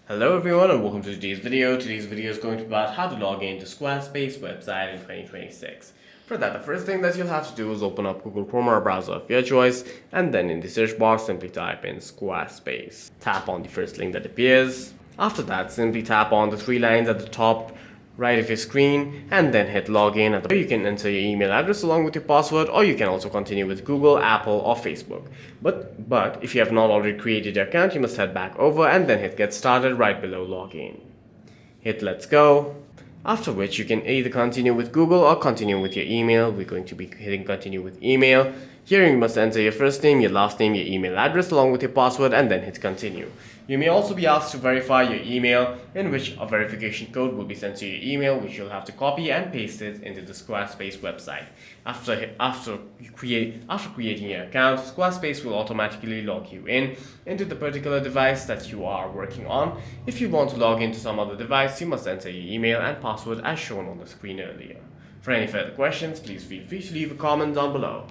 Hello everyone and welcome to today's video. Today's video is going to be about how to log into Squarespace website in 2026. For that, the first thing that you'll have to do is open up Google Chrome or a browser of your choice, and then in the search box simply type in Squarespace. Tap on the first link that appears. After that, simply tap on the three lines at the top right of your screen and then hit login. At the you can enter your email address along with your password, or you can also continue with Google, Apple or Facebook. But if you have not already created your account, you must head back over and then hit get started right below login. Hit let's go. After which you can either continue with Google or continue with your email. We're going to be hitting continue with email. Here you must enter your first name, your last name, your email address along with your password and then hit continue. You may also be asked to verify your email, in which a verification code will be sent to your email, which you'll have to copy and paste it into the Squarespace website. After creating your account, Squarespace will automatically log you into the particular device that you are working on. If you want to log into some other device, you must enter your email and password as shown on the screen earlier. For any further questions, please feel free to leave a comment down below.